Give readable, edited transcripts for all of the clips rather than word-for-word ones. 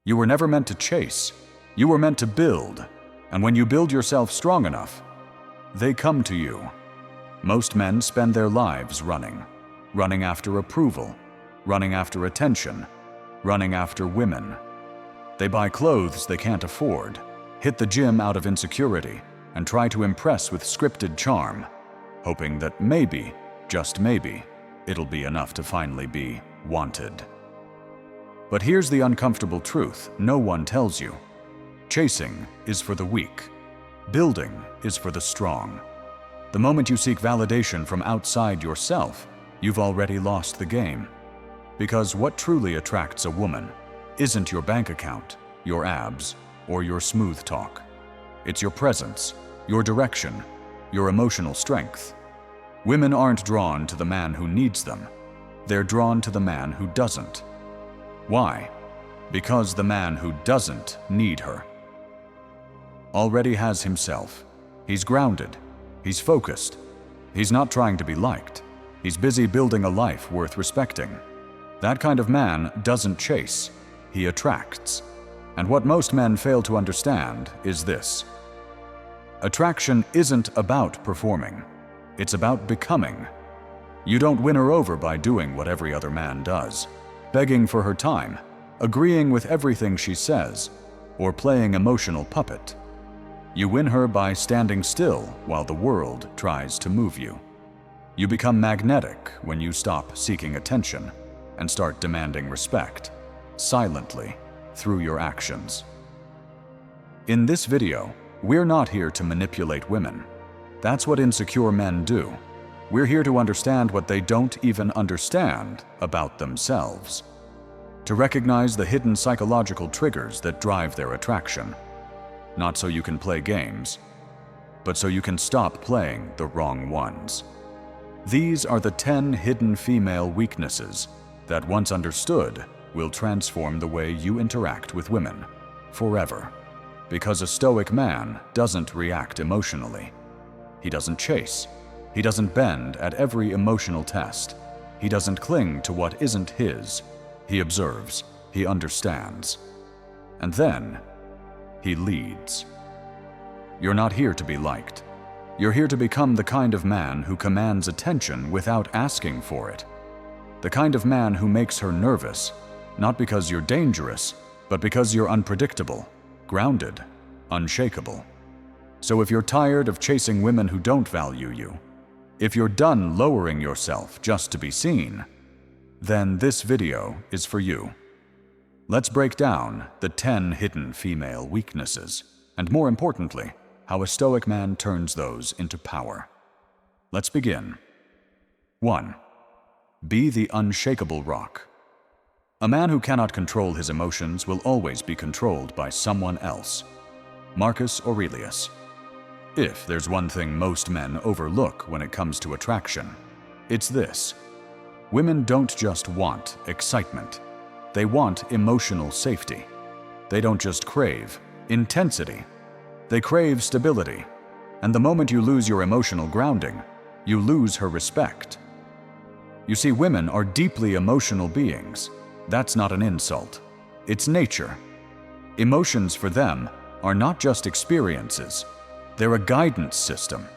You were never meant to chase. You were meant to build. And when you build yourself strong enough, they come to you. Most men spend their lives running after approval, running after attention, running after women. They buy clothes they can't afford, hit the gym out of insecurity, and try to impress with scripted charm, hoping that maybe, just maybe, it'll be enough to finally be wanted. But here's the uncomfortable truth no one tells you. Chasing is for the weak. Building is for the strong. The moment you seek validation from outside yourself, you've already lost the game. Because what truly attracts a woman isn't your bank account, your abs, or your smooth talk. It's your presence, your direction, your emotional strength. Women aren't drawn to the man who needs them. They're drawn to the man who doesn't. Why? Because the man who doesn't need her already has himself. He's grounded. He's focused. He's not trying to be liked. He's busy building a life worth respecting. That kind of man doesn't chase. He attracts. And what most men fail to understand is this. Attraction isn't about performing. It's about becoming. You don't win her over by doing what every other man does, begging for her time, agreeing with everything she says, or playing emotional puppet. You win her by standing still while the world tries to move you. You become magnetic when you stop seeking attention and start demanding respect, silently, through your actions. In this video, we're not here to manipulate women. That's what insecure men do. We're here to understand what they don't even understand about themselves. To recognize the hidden psychological triggers that drive their attraction. Not so you can play games, but so you can stop playing the wrong ones. These are the 10 hidden female weaknesses that, once understood, will transform the way you interact with women forever. Because a Stoic man doesn't react emotionally. He doesn't chase. He doesn't bend at every emotional test. He doesn't cling to what isn't his. He observes. He understands. And then, he leads. You're not here to be liked. You're here to become the kind of man who commands attention without asking for it. The kind of man who makes her nervous, not because you're dangerous, but because you're unpredictable, grounded, unshakable. So if you're tired of chasing women who don't value you, if you're done lowering yourself just to be seen, then this video is for you. Let's break down the 10 hidden female weaknesses, and more importantly, how a Stoic man turns those into power. Let's begin. 1. Be the unshakable rock. A man who cannot control his emotions will always be controlled by someone else. Marcus Aurelius. If there's one thing most men overlook when it comes to attraction, it's this. Women don't just want excitement. They want emotional safety. They don't just crave intensity. They crave stability. And the moment you lose your emotional grounding, you lose her respect. You see, women are deeply emotional beings. That's not an insult. It's nature. Emotions for them are not just experiences. They're a guidance system.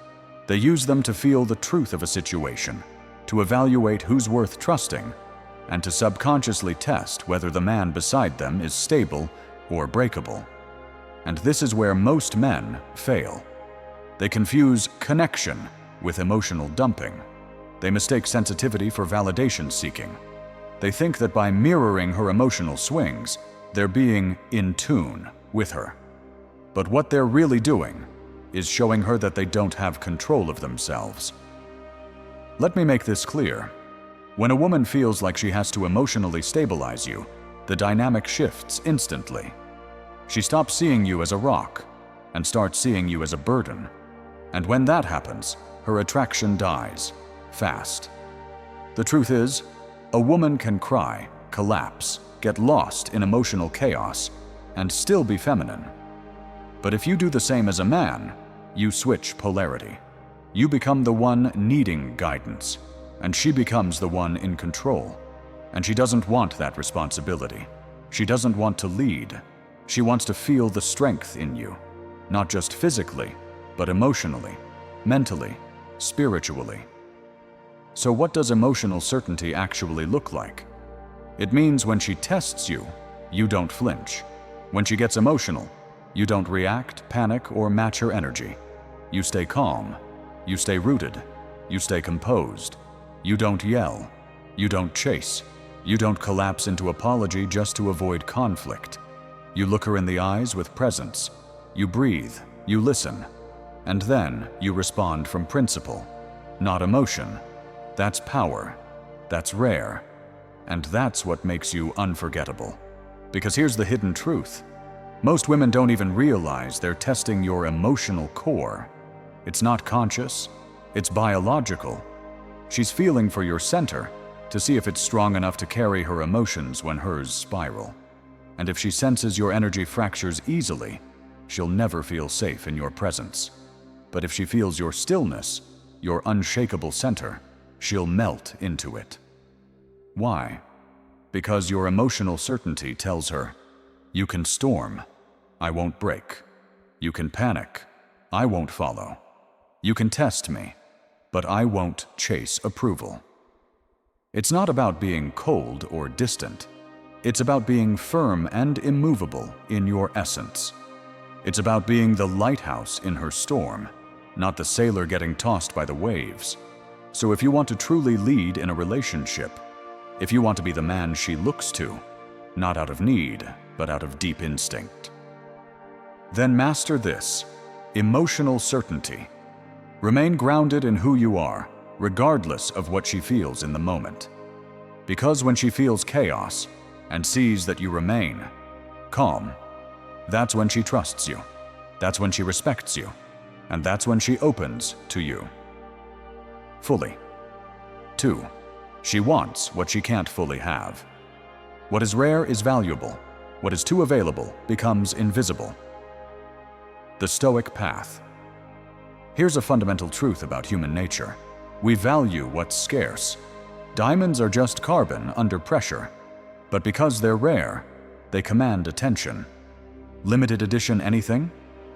They use them to feel the truth of a situation, to evaluate who's worth trusting, and to subconsciously test whether the man beside them is stable or breakable. And this is where most men fail. They confuse connection with emotional dumping. They mistake sensitivity for validation seeking. They think that by mirroring her emotional swings, they're being in tune with her. But what they're really doing is showing her that they don't have control of themselves. Let me make this clear. When a woman feels like she has to emotionally stabilize you, the dynamic shifts instantly. She stops seeing you as a rock and starts seeing you as a burden. And when that happens, her attraction dies, fast. The truth is, a woman can cry, collapse, get lost in emotional chaos, and still be feminine. But if you do the same as a man, you switch polarity. You become the one needing guidance, and she becomes the one in control. And she doesn't want that responsibility. She doesn't want to lead. She wants to feel the strength in you, not just physically, but emotionally, mentally, spiritually. So what does emotional certainty actually look like? It means when she tests you, you don't flinch. When she gets emotional, you don't react, panic, or match her energy. You stay calm. You stay rooted. You stay composed. You don't yell. You don't chase. You don't collapse into apology just to avoid conflict. You look her in the eyes with presence. You breathe. You listen. And then you respond from principle, not emotion. That's power. That's rare. And that's what makes you unforgettable. Because here's the hidden truth. Most women don't even realize they're testing your emotional core. It's not conscious. It's biological. She's feeling for your center to see if it's strong enough to carry her emotions when hers spiral. And if she senses your energy fractures easily, she'll never feel safe in your presence. But if she feels your stillness, your unshakable center, she'll melt into it. Why? Because your emotional certainty tells her, you can storm, I won't break. You can panic, I won't follow. You can test me, but I won't chase approval. It's not about being cold or distant. It's about being firm and immovable in your essence. It's about being the lighthouse in her storm, not the sailor getting tossed by the waves. So if you want to truly lead in a relationship, if you want to be the man she looks to, not out of need, but out of deep instinct, then master this: emotional certainty. Remain grounded in who you are, regardless of what she feels in the moment. Because when she feels chaos and sees that you remain calm, that's when she trusts you. That's when she respects you. And that's when she opens to you fully. 2. She wants what she can't fully have. What is rare is valuable. What is too available becomes invisible. The Stoic path. Here's a fundamental truth about human nature. We value what's scarce. Diamonds are just carbon under pressure, but because they're rare, they command attention. Limited edition anything?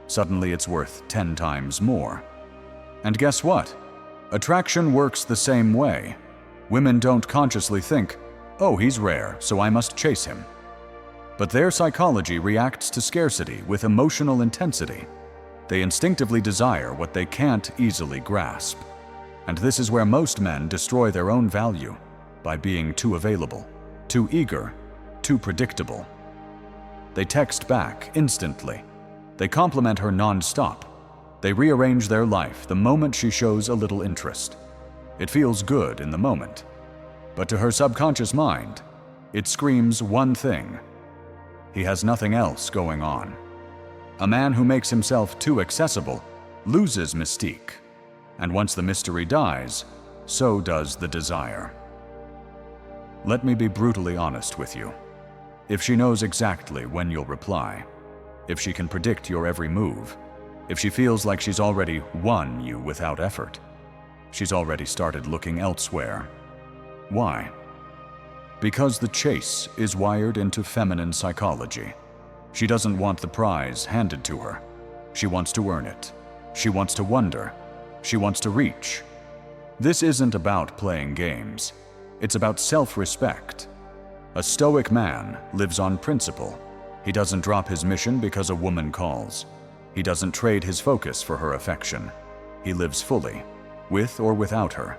Suddenly it's worth 10 times more. And guess what? Attraction works the same way. Women don't consciously think, oh, he's rare, so I must chase him. But their psychology reacts to scarcity with emotional intensity. They instinctively desire what they can't easily grasp. And this is where most men destroy their own value, by being too available, too eager, too predictable. They text back instantly. They compliment her non-stop. They rearrange their life the moment she shows a little interest. It feels good in the moment. But to her subconscious mind, it screams one thing: he has nothing else going on. A man who makes himself too accessible loses mystique. And once the mystery dies, so does the desire. Let me be brutally honest with you. If she knows exactly when you'll reply, if she can predict your every move, if she feels like she's already won you without effort, she's already started looking elsewhere. Why? Because the chase is wired into feminine psychology. She doesn't want the prize handed to her. She wants to earn it. She wants to wonder. She wants to reach. This isn't about playing games. It's about self-respect. A Stoic man lives on principle. He doesn't drop his mission because a woman calls. He doesn't trade his focus for her affection. He lives fully, with or without her.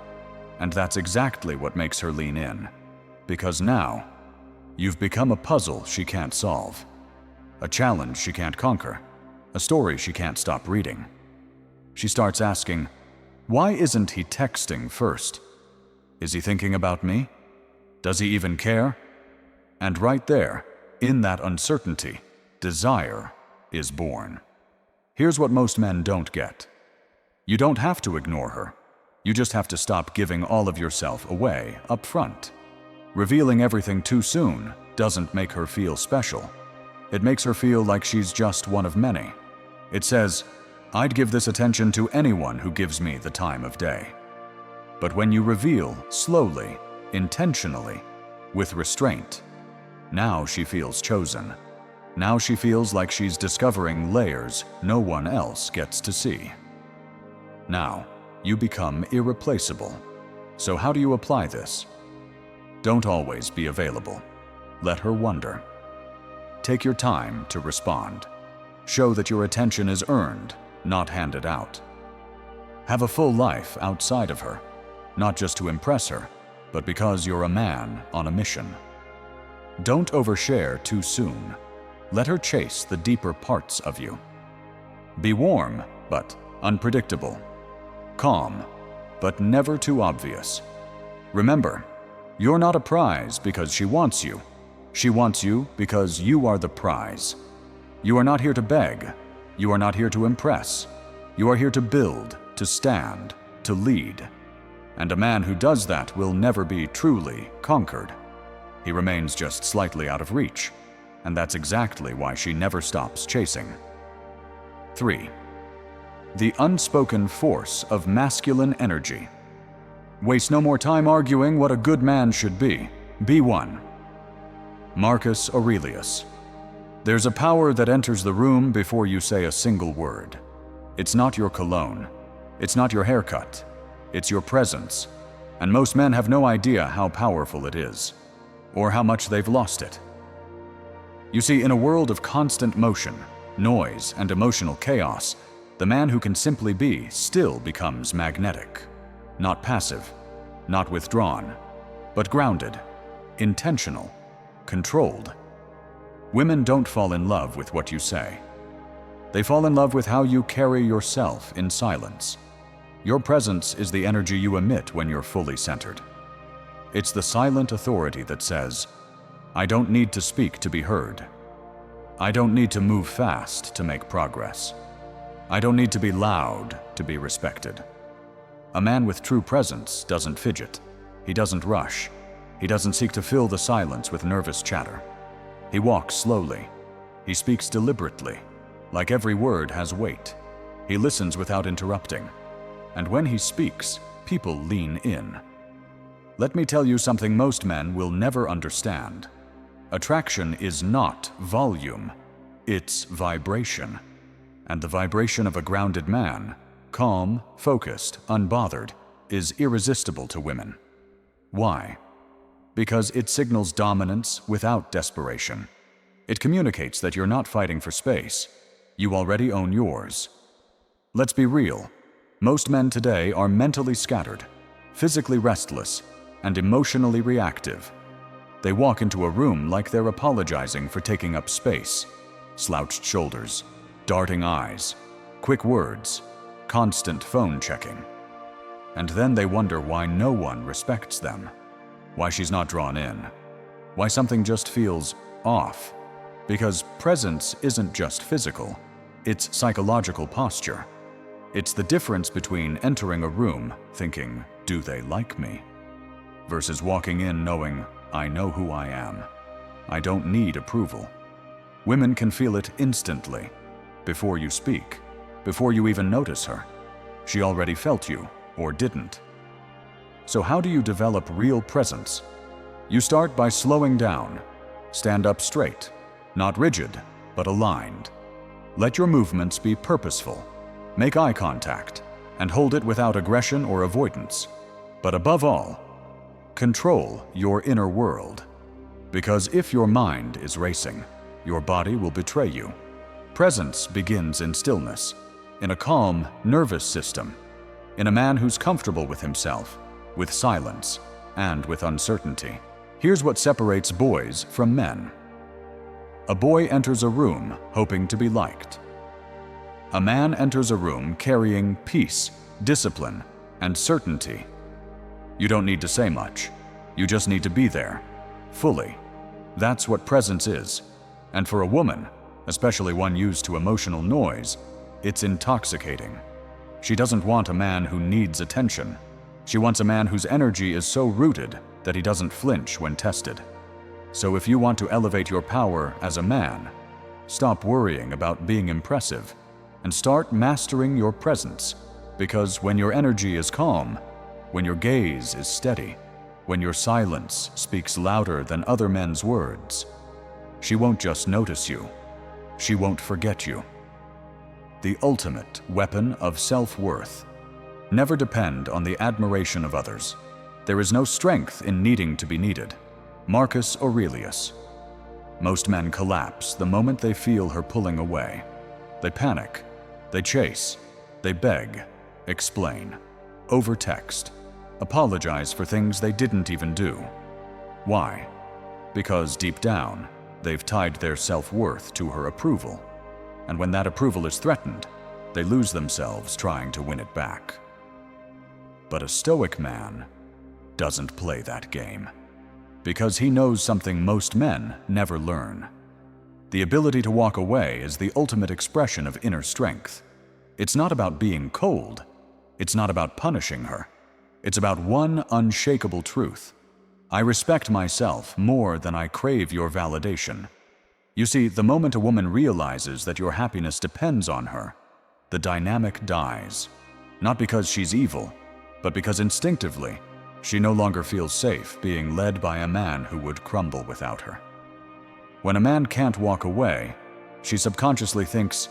And that's exactly what makes her lean in. Because now, you've become a puzzle she can't solve, a challenge she can't conquer, a story she can't stop reading. She starts asking, why isn't he texting first? Is he thinking about me? Does he even care? And right there, in that uncertainty, desire is born. Here's what most men don't get. You don't have to ignore her. You just have to stop giving all of yourself away up front. Revealing everything too soon doesn't make her feel special. It makes her feel like she's just one of many. It says, I'd give this attention to anyone who gives me the time of day. But when you reveal slowly, intentionally, with restraint, Now she feels chosen. Now she feels like she's discovering layers no one else gets to see. Now, you become irreplaceable. So how do you apply this? Don't always be available. Let her wonder. Take your time to respond. Show that your attention is earned, not handed out. Have a full life outside of her, not just to impress her, but because you're a man on a mission. Don't overshare too soon. Let her chase the deeper parts of you. Be warm, but unpredictable. Calm, but never too obvious. Remember, you're not a prize because she wants you. She wants you because you are the prize. You are not here to beg. You are not here to impress. You are here to build, to stand, to lead. And a man who does that will never be truly conquered. He remains just slightly out of reach, and that's exactly why she never stops chasing. 3. The unspoken force of masculine energy. Waste no more time arguing what a good man should be. Be one. Marcus Aurelius. There's a power that enters the room before you say a single word. It's not your cologne. It's not your haircut. It's your presence. And most men have no idea how powerful it is, or how much they've lost it. You see, in a world of constant motion, noise, and emotional chaos, the man who can simply be still becomes magnetic. Not passive, not withdrawn, but grounded, intentional, controlled. Women don't fall in love with what you say. They fall in love with how you carry yourself in silence. Your presence is the energy you emit when you're fully centered. It's the silent authority that says, I don't need to speak to be heard. I don't need to move fast to make progress. I don't need to be loud to be respected. A man with true presence doesn't fidget. He doesn't rush. He doesn't seek to fill the silence with nervous chatter. He walks slowly. He speaks deliberately, like every word has weight. He listens without interrupting. And when he speaks, people lean in. Let me tell you something most men will never understand. Attraction is not volume, it's vibration. And the vibration of a grounded man, calm, focused, unbothered, is irresistible to women. Why? Because it signals dominance without desperation. It communicates that you're not fighting for space. You already own yours. Let's be real. Most men today are mentally scattered, physically restless, and emotionally reactive. They walk into a room like they're apologizing for taking up space. Slouched shoulders, darting eyes, quick words, constant phone checking. And then they wonder why no one respects them, why she's not drawn in, why something just feels off. Because presence isn't just physical, it's psychological posture. It's the difference between entering a room thinking, do they like me? Versus walking in knowing, I know who I am. I don't need approval. Women can feel it instantly. Before you speak, before you even notice her. She already felt you, or didn't. So how do you develop real presence? You start by slowing down. Stand up straight, not rigid, but aligned. Let your movements be purposeful. Make eye contact, and hold it without aggression or avoidance. But above all, control your inner world. Because if your mind is racing, your body will betray you. Presence begins in stillness, in a calm, nervous system, in a man who's comfortable with himself, with silence, and with uncertainty. Here's what separates boys from men. A boy enters a room hoping to be liked. A man enters a room carrying peace, discipline, and certainty. You don't need to say much. You just need to be there, fully. That's what presence is. And for a woman, especially one used to emotional noise, it's intoxicating. She doesn't want a man who needs attention. She wants a man whose energy is so rooted that he doesn't flinch when tested. So if you want to elevate your power as a man, stop worrying about being impressive and start mastering your presence. Because when your energy is calm, when your gaze is steady, when your silence speaks louder than other men's words. She won't just notice you, she won't forget you. The ultimate weapon of self-worth. Never depend on the admiration of others. There is no strength in needing to be needed. Marcus Aurelius. Most men collapse the moment they feel her pulling away. They panic, they chase, they beg, explain, overtext, apologize for things they didn't even do. Why? Because deep down, they've tied their self-worth to her approval. And when that approval is threatened, they lose themselves trying to win it back. But a Stoic man doesn't play that game, because he knows something most men never learn. The ability to walk away is the ultimate expression of inner strength. It's not about being cold. It's not about punishing her. It's about one unshakable truth. I respect myself more than I crave your validation. You see, the moment a woman realizes that your happiness depends on her, the dynamic dies. Not because she's evil, but because instinctively, she no longer feels safe being led by a man who would crumble without her. When a man can't walk away, she subconsciously thinks,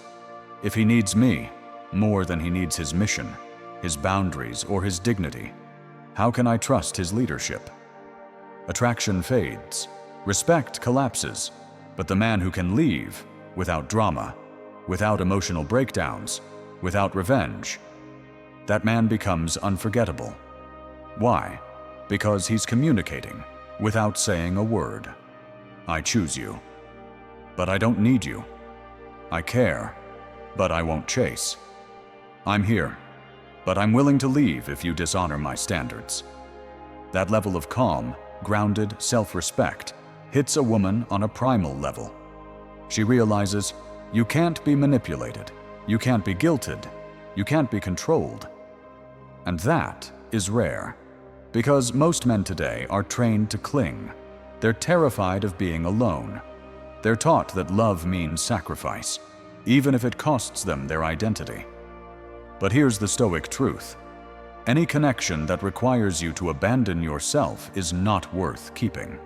if he needs me more than he needs his mission, his boundaries, or his dignity, how can I trust his leadership? Attraction fades, respect collapses, but the man who can leave without drama, without emotional breakdowns, without revenge, that man becomes unforgettable. Why? Because he's communicating without saying a word. I choose you, but I don't need you. I care, but I won't chase. I'm here, but I'm willing to leave if you dishonor my standards. That level of calm, grounded self-respect hits a woman on a primal level. She realizes you can't be manipulated, you can't be guilted, you can't be controlled. And that is rare, because most men today are trained to cling. They're terrified of being alone. They're taught that love means sacrifice, even if it costs them their identity. But here's the Stoic truth. Any connection that requires you to abandon yourself is not worth keeping.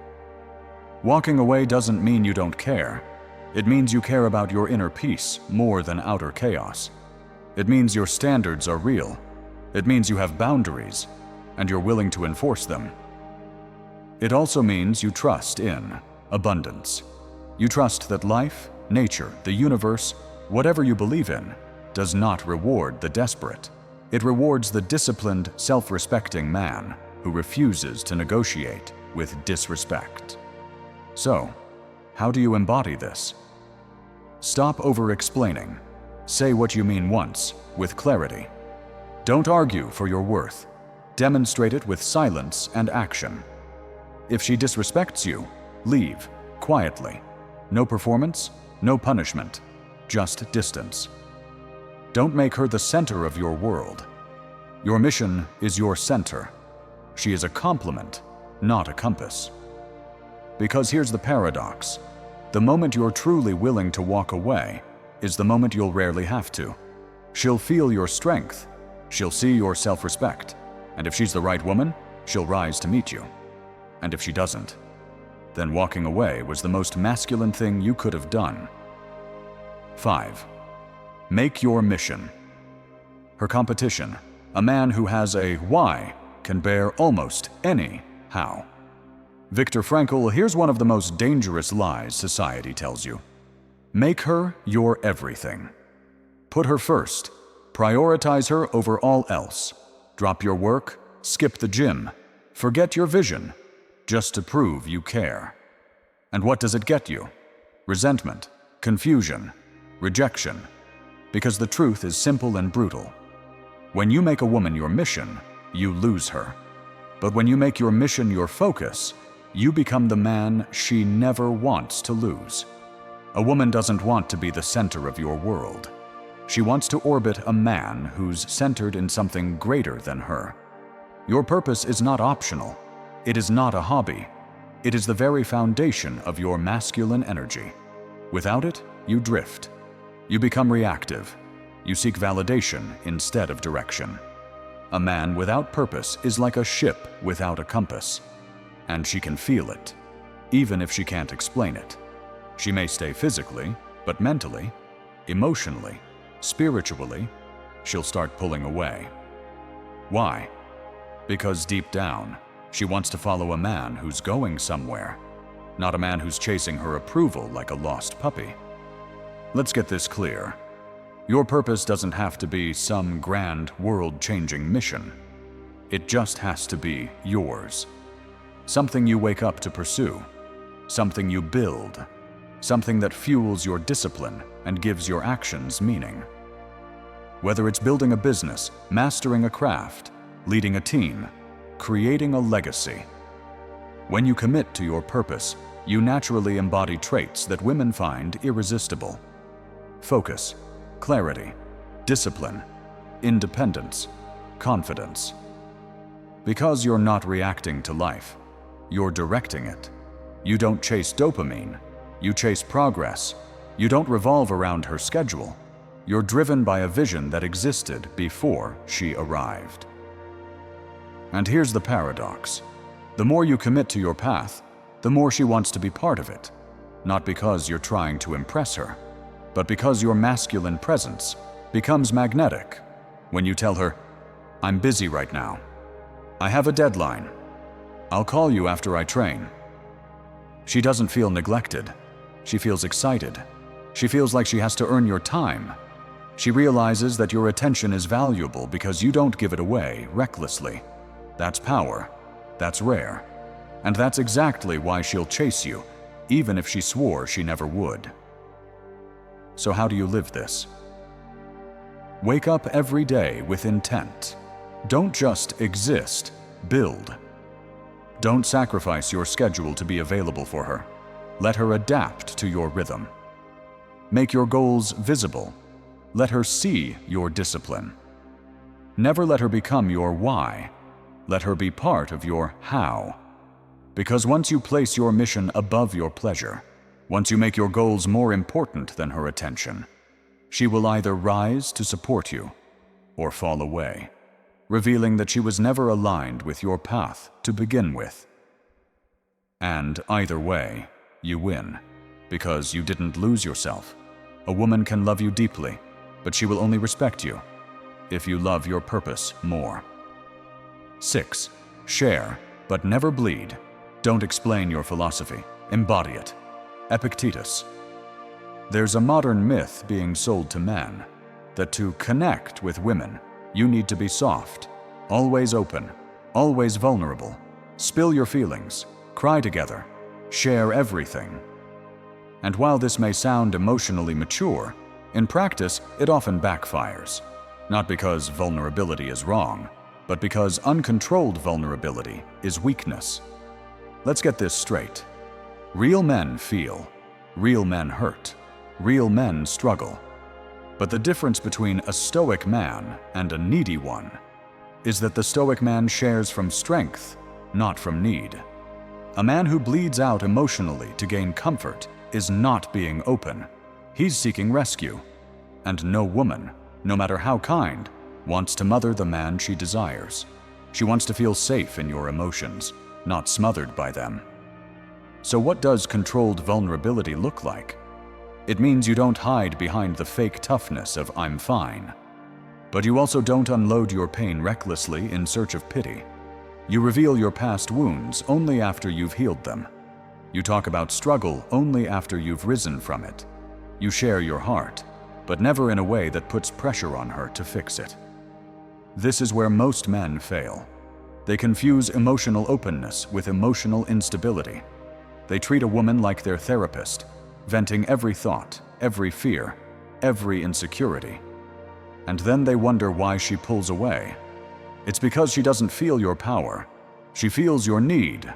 Walking away doesn't mean you don't care. It means you care about your inner peace more than outer chaos. It means your standards are real. It means you have boundaries, and you're willing to enforce them. It also means you trust in abundance. You trust that life, nature, the universe, whatever you believe in, does not reward the desperate. It rewards the disciplined, self-respecting man who refuses to negotiate with disrespect. So, how do you embody this? Stop over-explaining. Say what you mean once, with clarity. Don't argue for your worth. Demonstrate it with silence and action. If she disrespects you, leave, quietly. No performance, no punishment, just distance. Don't make her the center of your world. Your mission is your center. She is a complement, not a compass. Because here's the paradox. The moment you're truly willing to walk away is the moment you'll rarely have to. She'll feel your strength. She'll see your self-respect. And if she's the right woman, she'll rise to meet you. And if she doesn't, then walking away was the most masculine thing you could have done. 5. Make your mission. Her competition, a man who has a why, can bear almost any how. Viktor Frankl, here's one of the most dangerous lies society tells you. Make her your everything. Put her first. Prioritize her over all else. Drop your work, skip the gym, forget your vision, just to prove you care. And what does it get you? Resentment, confusion, rejection. Because the truth is simple and brutal. When you make a woman your mission, you lose her. But when you make your mission your focus, you become the man she never wants to lose. A woman doesn't want to be the center of your world. She wants to orbit a man who's centered in something greater than her. Your purpose is not optional. It is not a hobby. It is the very foundation of your masculine energy. Without it, you drift. You become reactive. You seek validation instead of direction. A man without purpose is like a ship without a compass. and she can feel it, even if she can't explain it. She may stay physically, but mentally, emotionally, spiritually, she'll start pulling away. Why? Because deep down, she wants to follow a man who's going somewhere, not a man who's chasing her approval like a lost puppy. Let's get this clear. Your purpose doesn't have to be some grand, world-changing mission. It just has to be yours. Something you wake up to pursue, something you build, something that fuels your discipline and gives your actions meaning. Whether it's building a business, mastering a craft, leading a team, creating a legacy. When you commit to your purpose, you naturally embody traits that women find irresistible. Focus, clarity, discipline, independence, confidence. Because you're not reacting to life, you're directing it. You don't chase dopamine, you chase progress. You don't revolve around her schedule. You're driven by a vision that existed before she arrived. And here's the paradox. The more you commit to your path, the more she wants to be part of it. Not because you're trying to impress her, but because your masculine presence becomes magnetic. When you tell her, "I'm busy right now. I have a deadline. I'll call you after I train." She doesn't feel neglected. She feels excited. She feels like she has to earn your time. She realizes that your attention is valuable because you don't give it away recklessly. That's power. That's rare. And that's exactly why she'll chase you, even if she swore she never would. So how do you live this? Wake up every day with intent. Don't just exist, build. Don't sacrifice your schedule to be available for her. Let her adapt to your rhythm. Make your goals visible. Let her see your discipline. Never let her become your why. Let her be part of your how. Because once you place your mission above your pleasure, once you make your goals more important than her attention, she will either rise to support you or fall away, revealing that she was never aligned with your path to begin with. And either way, you win, because you didn't lose yourself. A woman can love you deeply, but she will only respect you if you love your purpose more. 6. Share, but never bleed. Don't explain your philosophy, embody it. Epictetus. There's a modern myth being sold to men that to connect with women, you need to be soft, always open, always vulnerable, spill your feelings, cry together, share everything. And while this may sound emotionally mature, in practice it often backfires. Not because vulnerability is wrong, but because uncontrolled vulnerability is weakness. Let's get this straight. Real men feel, real men hurt, real men struggle. But the difference between a stoic man and a needy one is that the stoic man shares from strength, not from need. A man who bleeds out emotionally to gain comfort is not being open. He's seeking rescue. And no woman, no matter how kind, wants to mother the man she desires. She wants to feel safe in your emotions, not smothered by them. So what does controlled vulnerability look like? It means you don't hide behind the fake toughness of "I'm fine." But you also don't unload your pain recklessly in search of pity. You reveal your past wounds only after you've healed them. You talk about struggle only after you've risen from it. You share your heart, but never in a way that puts pressure on her to fix it. This is where most men fail. They confuse emotional openness with emotional instability. They treat a woman like their therapist, venting every thought, every fear, every insecurity. And then they wonder why she pulls away. It's because she doesn't feel your power. She feels your need.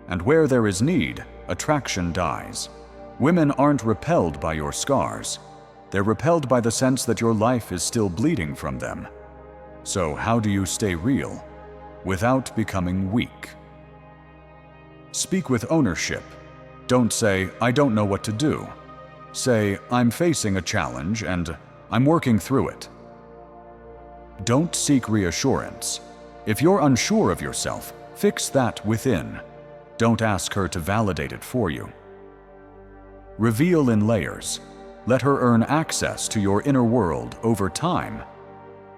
And where there is need, attraction dies. Women aren't repelled by your scars. They're repelled by the sense that your life is still bleeding from them. So how do you stay real without becoming weak? Speak with ownership. Don't say, "I don't know what to do." Say, "I'm facing a challenge and I'm working through it." Don't seek reassurance. If you're unsure of yourself, fix that within. Don't ask her to validate it for you. Reveal in layers. Let her earn access to your inner world over time.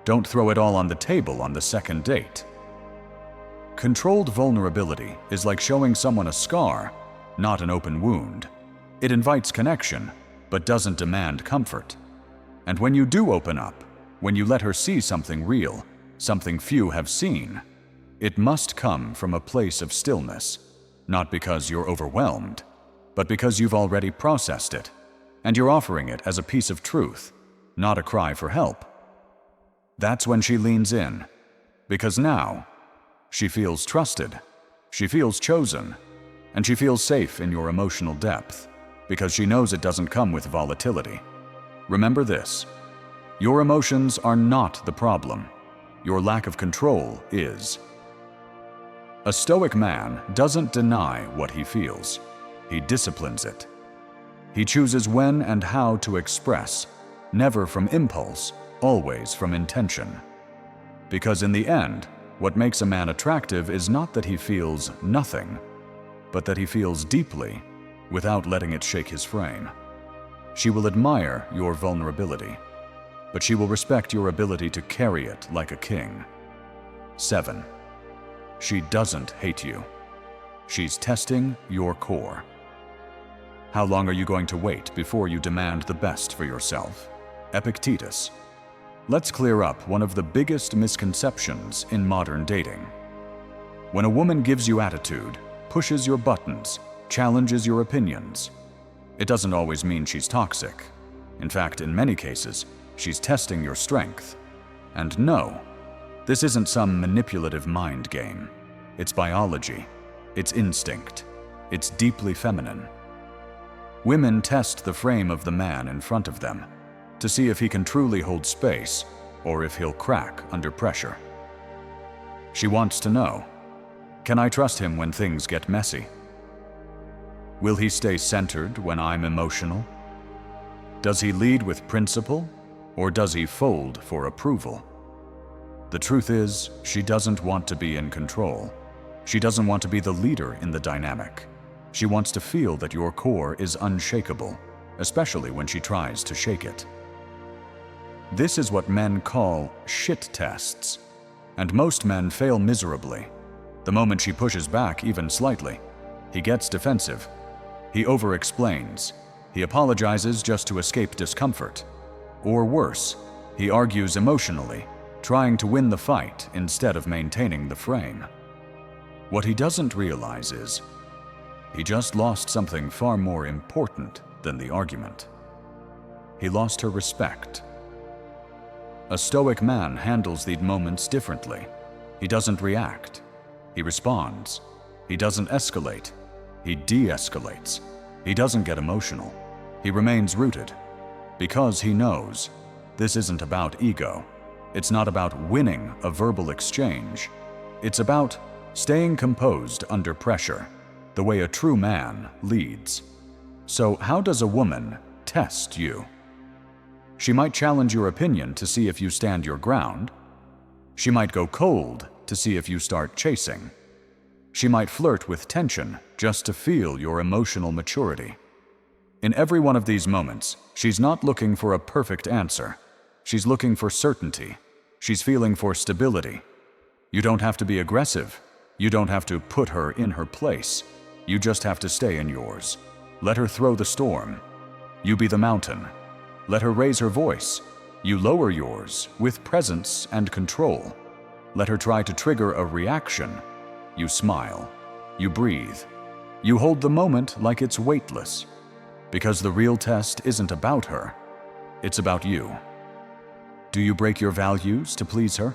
Don't throw it all on the table on the second date. Controlled vulnerability is like showing someone a scar, not an open wound. It invites connection, but doesn't demand comfort. And when you do open up, when you let her see something real, something few have seen, it must come from a place of stillness, not because you're overwhelmed, but because you've already processed it, and you're offering it as a piece of truth, not a cry for help. That's when she leans in, because now she feels trusted, she feels chosen, and she feels safe in your emotional depth, because she knows it doesn't come with volatility. Remember this: your emotions are not the problem. Your lack of control is. A Stoic man doesn't deny what he feels. He disciplines it. He chooses when and how to express, never from impulse, always from intention. Because in the end, what makes a man attractive is not that he feels nothing, but that he feels deeply without letting it shake his frame. She will admire your vulnerability, but she will respect your ability to carry it like a king. 7. She doesn't hate you. She's testing your core. How long are you going to wait before you demand the best for yourself? Epictetus. Let's clear up one of the biggest misconceptions in modern dating. When a woman gives you attitude, pushes your buttons, challenges your opinions, it doesn't always mean she's toxic. In fact, in many cases, she's testing your strength. And no, this isn't some manipulative mind game. It's biology. It's instinct. It's deeply feminine. Women test the frame of the man in front of them to see if he can truly hold space or if he'll crack under pressure. She wants to know, can I trust him when things get messy? Will he stay centered when I'm emotional? Does he lead with principle, or does he fold for approval? The truth is, she doesn't want to be in control. She doesn't want to be the leader in the dynamic. She wants to feel that your core is unshakable, especially when she tries to shake it. This is what men call shit tests, and most men fail miserably. The moment she pushes back even slightly, he gets defensive. He over-explains. He apologizes just to escape discomfort. Or worse, he argues emotionally, trying to win the fight instead of maintaining the frame. What he doesn't realize is, he just lost something far more important than the argument. He lost her respect. A Stoic man handles these moments differently. He doesn't react. He responds. He doesn't escalate. He de-escalates. He doesn't get emotional. He remains rooted. Because he knows this isn't about ego. It's not about winning a verbal exchange. It's about staying composed under pressure, the way a true man leads. So how does a woman test you? She might challenge your opinion to see if you stand your ground. She might go cold to see if you start chasing. She might flirt with tension just to feel your emotional maturity. In every one of these moments, she's not looking for a perfect answer. She's looking for certainty. She's feeling for stability. You don't have to be aggressive. You don't have to put her in her place. You just have to stay in yours. Let her throw the storm. You be the mountain. Let her raise her voice. You lower yours with presence and control. Let her try to trigger a reaction. You smile. You breathe. You hold the moment like it's weightless. Because the real test isn't about her. It's about you. Do you break your values to please her?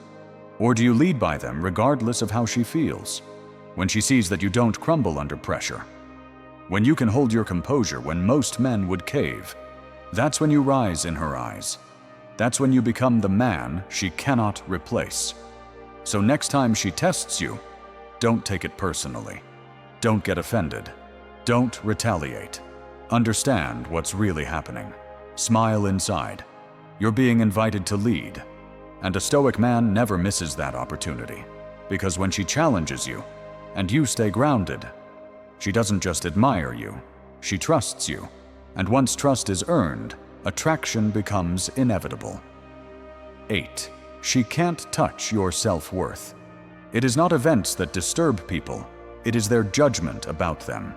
Or do you lead by them regardless of how she feels? When she sees that you don't crumble under pressure? When you can hold your composure when most men would cave? That's when you rise in her eyes. That's when you become the man she cannot replace. So next time she tests you, don't take it personally. Don't get offended. Don't retaliate. Understand what's really happening. Smile inside. You're being invited to lead. And a Stoic man never misses that opportunity. Because when she challenges you, and you stay grounded, She doesn't just admire you, she trusts you. And once trust is earned, attraction becomes inevitable. 8. She can't touch your self-worth. It is not events that disturb people, it is their judgment about them.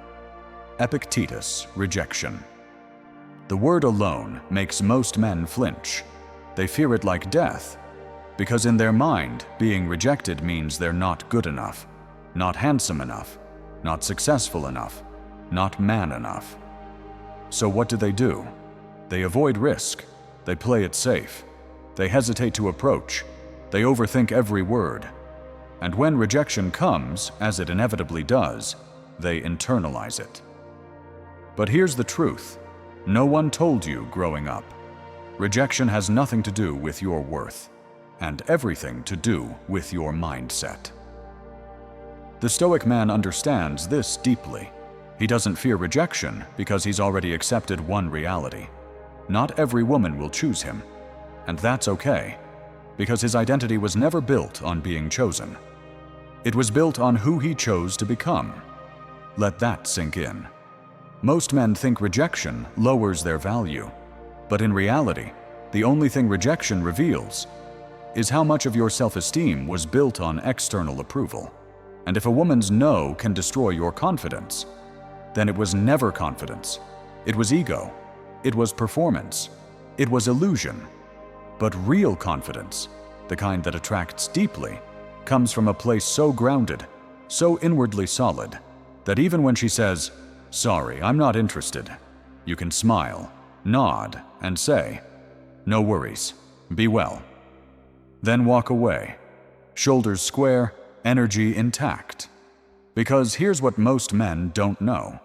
Epictetus, rejection. The word alone makes most men flinch. They fear it like death, because in their mind, being rejected means they're not good enough, not handsome enough, not successful enough, not man enough. So what do? They avoid risk, they play it safe, they hesitate to approach, they overthink every word. And when rejection comes, as it inevitably does, they internalize it. But here's the truth. No one told you growing up. Rejection has nothing to do with your worth, and everything to do with your mindset. The Stoic man understands this deeply. He doesn't fear rejection because he's already accepted one reality. Not every woman will choose him, and that's okay, because his identity was never built on being chosen. It was built on who he chose to become. Let that sink in. Most men think rejection lowers their value, but in reality, the only thing rejection reveals is how much of your self-esteem was built on external approval. And if a woman's no can destroy your confidence, then it was never confidence. It was ego. It was performance. It was illusion. But real confidence, the kind that attracts deeply, comes from a place so grounded, so inwardly solid, that even when she says, "Sorry, I'm not interested," you can smile, nod, and say, "No worries, be well." Then walk away, shoulders square, energy intact. Because here's what most men don't know.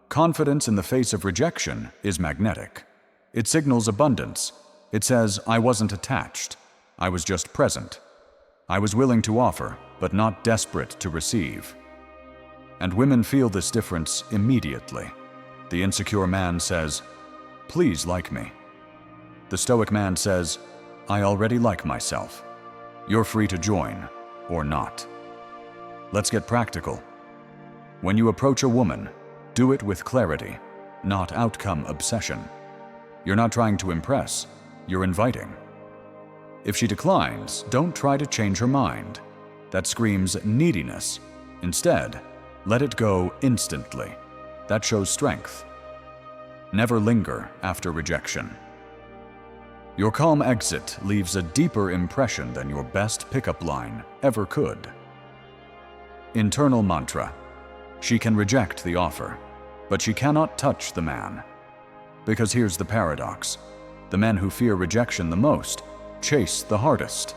Confidence in the face of rejection is magnetic. It signals abundance. It says, "I wasn't attached. I was just present. I was willing to offer, but not desperate to receive." And women feel this difference immediately. The insecure man says, "Please like me." The Stoic man says, "I already like myself. You're free to join, or not." Let's get practical. When you approach a woman, do it with clarity, not outcome obsession. You're not trying to impress, you're inviting. If she declines, don't try to change her mind. That screams neediness. Instead, let it go instantly. That shows strength. Never linger after rejection. Your calm exit leaves a deeper impression than your best pickup line ever could. Internal mantra. She can reject the offer, but she cannot touch the man. Because here's the paradox. The men who fear rejection the most chase the hardest.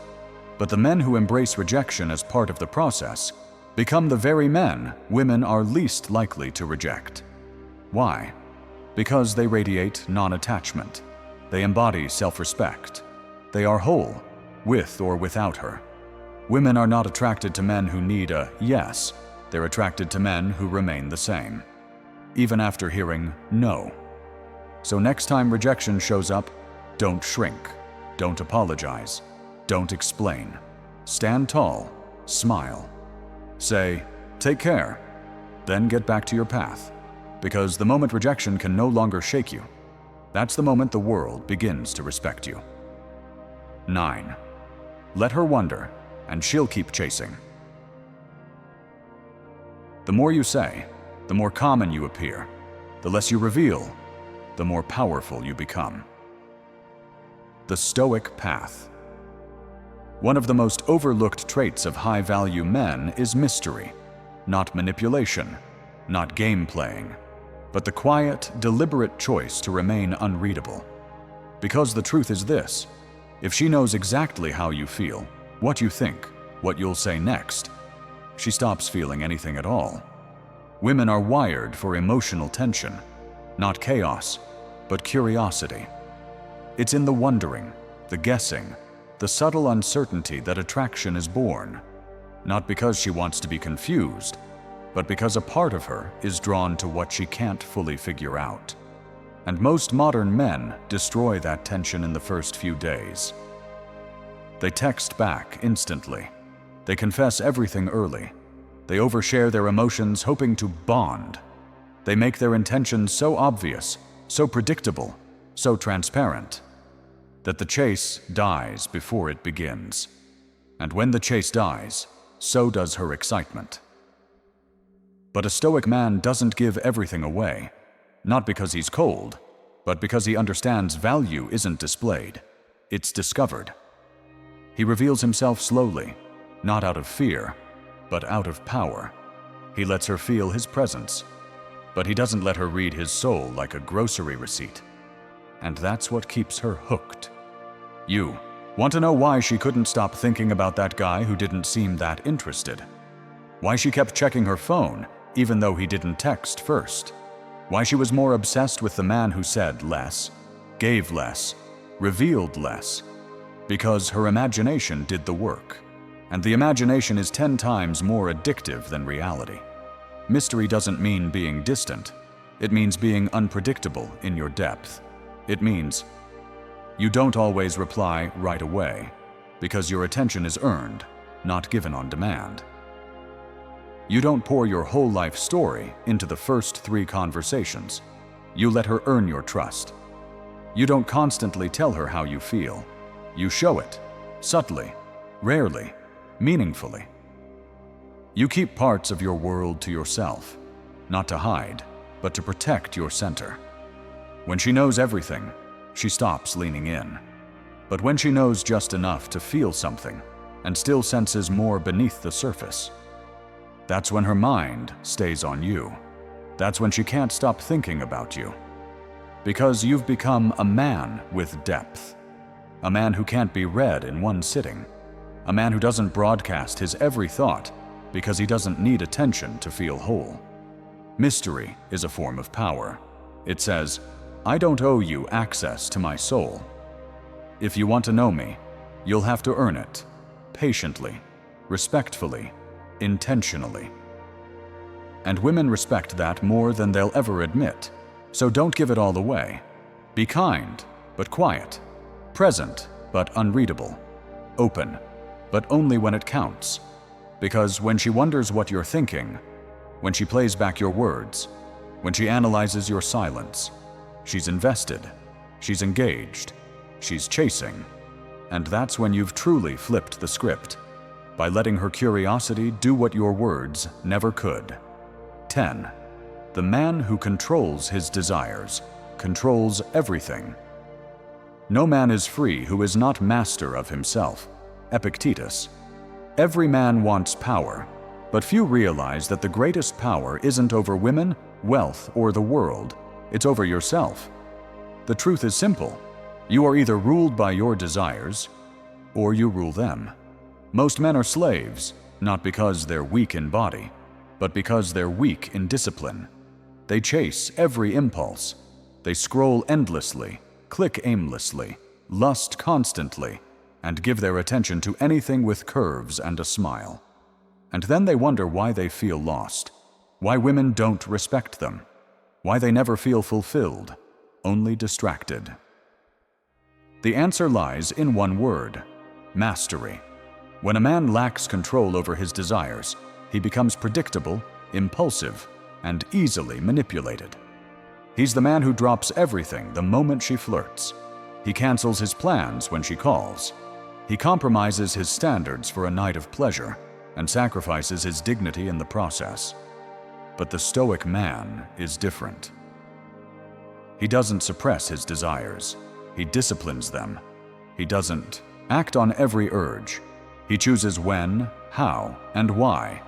But the men who embrace rejection as part of the process become the very men women are least likely to reject. Why? Because they radiate non-attachment. They embody self-respect. They are whole, with or without her. Women are not attracted to men who need a yes. They're attracted to men who remain the same, even after hearing no. So next time rejection shows up, don't shrink, don't apologize, don't explain. Stand tall, smile. Say, "Take care," then get back to your path. Because the moment rejection can no longer shake you, that's the moment the world begins to respect you. 9. Let her wonder, and she'll keep chasing. The more you say, the more common you appear. The less you reveal, the more powerful you become. The Stoic path. One of the most overlooked traits of high-value men is mystery, not manipulation, not game playing, but the quiet, deliberate choice to remain unreadable. Because the truth is this: if she knows exactly how you feel, what you think, what you'll say next, she stops feeling anything at all. Women are wired for emotional tension, not chaos, but curiosity. It's in the wondering, the guessing, the subtle uncertainty that attraction is born, not because she wants to be confused, but because a part of her is drawn to what she can't fully figure out. And most modern men destroy that tension in the first few days. They text back instantly. They confess everything early. They overshare their emotions hoping to bond, They make their intentions so obvious, so predictable, so transparent, that the chase dies before it begins. And when the chase dies, so does her excitement. But a Stoic man doesn't give everything away, not because he's cold, but because he understands value isn't displayed, it's discovered. He reveals himself slowly, not out of fear, but out of power. He lets her feel his presence, but he doesn't let her read his soul like a grocery receipt. And that's what keeps her hooked. You want to know why she couldn't stop thinking about that guy who didn't seem that interested? Why she kept checking her phone, even though he didn't text first? Why she was more obsessed with the man who said less, gave less, revealed less? Because her imagination did the work. And the imagination is 10 times more addictive than reality. Mystery doesn't mean being distant. It means being unpredictable in your depth. It means you don't always reply right away, because your attention is earned, not given on demand. You don't pour your whole life story into the first 3 conversations. You let her earn your trust. You don't constantly tell her how you feel. You show it, subtly, rarely, meaningfully. You keep parts of your world to yourself, not to hide, but to protect your center. When she knows everything, she stops leaning in. But when she knows just enough to feel something, and still senses more beneath the surface, that's when her mind stays on you. That's when she can't stop thinking about you. Because you've become a man with depth. A man who can't be read in one sitting. A man who doesn't broadcast his every thought because he doesn't need attention to feel whole. Mystery is a form of power. It says, I don't owe you access to my soul. If you want to know me, you'll have to earn it, patiently, respectfully, intentionally. And women respect that more than they'll ever admit, so don't give it all away. Be kind, but quiet, present, but unreadable, open, but only when it counts. Because when she wonders what you're thinking, when she plays back your words, when she analyzes your silence, she's invested, she's engaged, she's chasing. And that's when you've truly flipped the script, by letting her curiosity do what your words never could. 10. The man who controls his desires controls everything. No man is free who is not master of himself. Epictetus. Every man wants power, but few realize that the greatest power isn't over women, wealth, or the world. It's over yourself. The truth is simple. You are either ruled by your desires, or you rule them. Most men are slaves, not because they're weak in body, but because they're weak in discipline. They chase every impulse. They scroll endlessly, click aimlessly, lust constantly, and give their attention to anything with curves and a smile. And then they wonder why they feel lost, why women don't respect them, why they never feel fulfilled, only distracted. The answer lies in one word: mastery. When a man lacks control over his desires, he becomes predictable, impulsive, and easily manipulated. He's the man who drops everything the moment she flirts. He cancels his plans when she calls. He compromises his standards for a night of pleasure and sacrifices his dignity in the process. But the Stoic man is different. He doesn't suppress his desires. He disciplines them. He doesn't act on every urge. He chooses when, how, and why,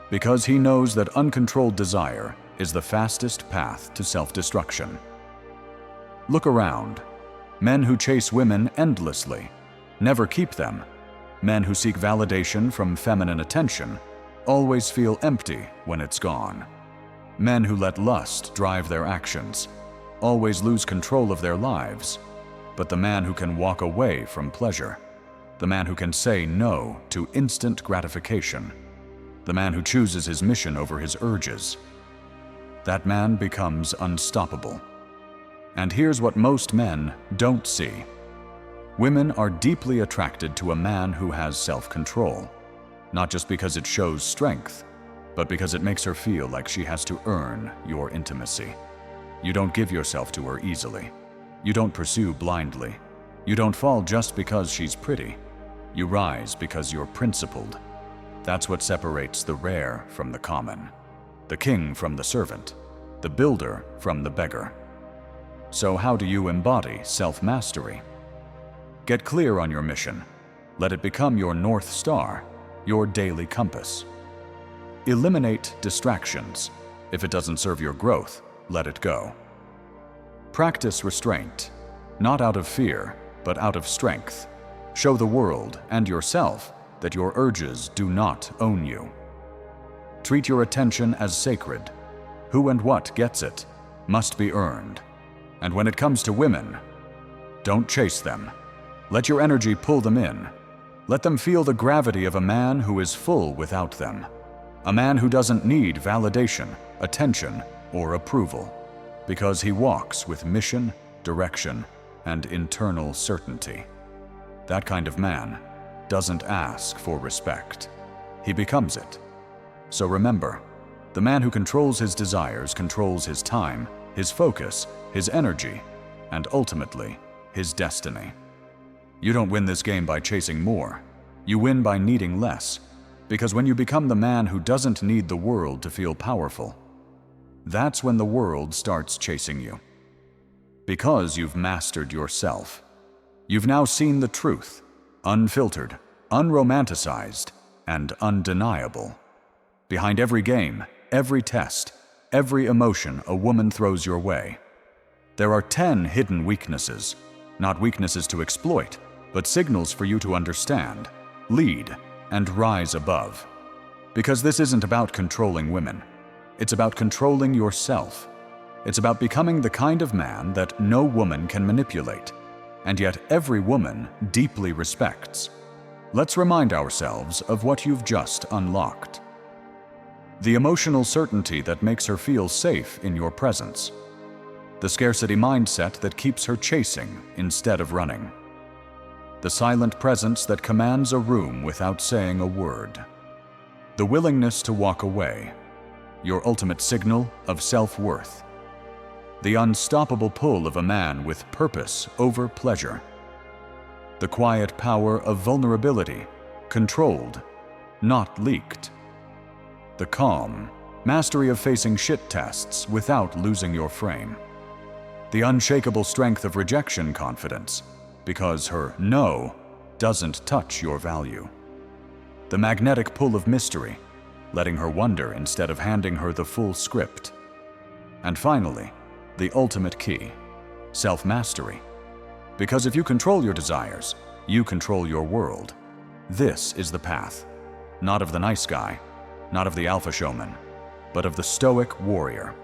because he knows that uncontrolled desire is the fastest path to self-destruction. Look around. Men who chase women endlessly never keep them. Men who seek validation from feminine attention always feel empty when it's gone. Men who let lust drive their actions always lose control of their lives. But the man who can walk away from pleasure, the man who can say no to instant gratification, the man who chooses his mission over his urges, that man becomes unstoppable. And here's what most men don't see. Women are deeply attracted to a man who has self-control, not just because it shows strength, but because it makes her feel like she has to earn your intimacy. You don't give yourself to her easily. You don't pursue blindly. You don't fall just because she's pretty. You rise because you're principled. That's what separates the rare from the common, the king from the servant, the builder from the beggar. So how do you embody self-mastery? Get clear on your mission. Let it become your North Star, your daily compass. Eliminate distractions. If it doesn't serve your growth, let it go. Practice restraint, not out of fear, but out of strength. Show the world and yourself that your urges do not own you. Treat your attention as sacred. Who and what gets it must be earned. And when it comes to women, don't chase them. Let your energy pull them in. Let them feel the gravity of a man who is full without them. A man who doesn't need validation, attention, or approval, because he walks with mission, direction, and internal certainty. That kind of man doesn't ask for respect. He becomes it. So remember, the man who controls his desires controls his time, his focus, his energy, and ultimately, his destiny. You don't win this game by chasing more. You win by needing less. Because when you become the man who doesn't need the world to feel powerful, that's when the world starts chasing you. Because you've mastered yourself. You've now seen the truth, unfiltered, unromanticized, and undeniable. Behind every game, every test, every emotion a woman throws your way, there are 10 hidden weaknesses, not weaknesses to exploit, but signals for you to understand, lead, and rise above. Because this isn't about controlling women. It's about controlling yourself. It's about becoming the kind of man that no woman can manipulate, and yet every woman deeply respects. Let's remind ourselves of what you've just unlocked. The emotional certainty that makes her feel safe in your presence. The scarcity mindset that keeps her chasing instead of running. The silent presence that commands a room without saying a word. The willingness to walk away, your ultimate signal of self-worth. The unstoppable pull of a man with purpose over pleasure. The quiet power of vulnerability, controlled, not leaked. The calm, mastery of facing shit tests without losing your frame. The unshakable strength of rejection confidence, because her no doesn't touch your value. The magnetic pull of mystery, letting her wonder instead of handing her the full script. And finally, the ultimate key, self-mastery. Because if you control your desires, you control your world. This is the path, not of the nice guy, not of the alpha showman, but of the Stoic warrior.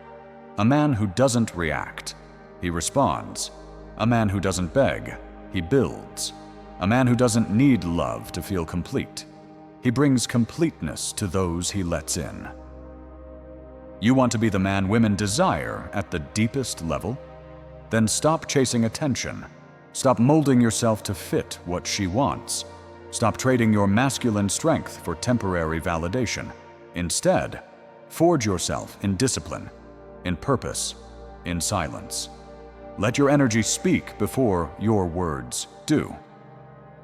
A man who doesn't react, he responds. A man who doesn't beg, he builds. A man who doesn't need love to feel complete. He brings completeness to those he lets in. You want to be the man women desire at the deepest level? Then stop chasing attention. Stop molding yourself to fit what she wants. Stop trading your masculine strength for temporary validation. Instead, forge yourself in discipline, in purpose, in silence. Let your energy speak before your words do.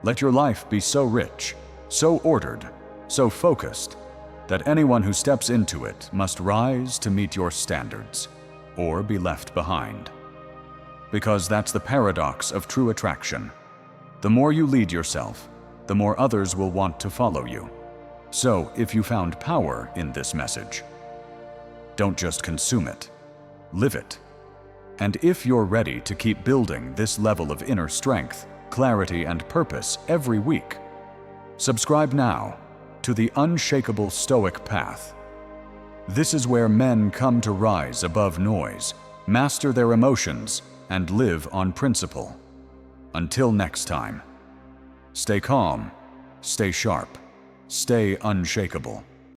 Let your life be so rich, so ordered, so focused, that anyone who steps into it must rise to meet your standards, or be left behind. Because that's the paradox of true attraction. The more you lead yourself, the more others will want to follow you. So, if you found power in this message, don't just consume it, live it. And if you're ready to keep building this level of inner strength, clarity, and purpose every week, subscribe now to the unshakable Stoic path. This is where men come to rise above noise, master their emotions, and live on principle. Until next time, stay calm, stay sharp, stay unshakable.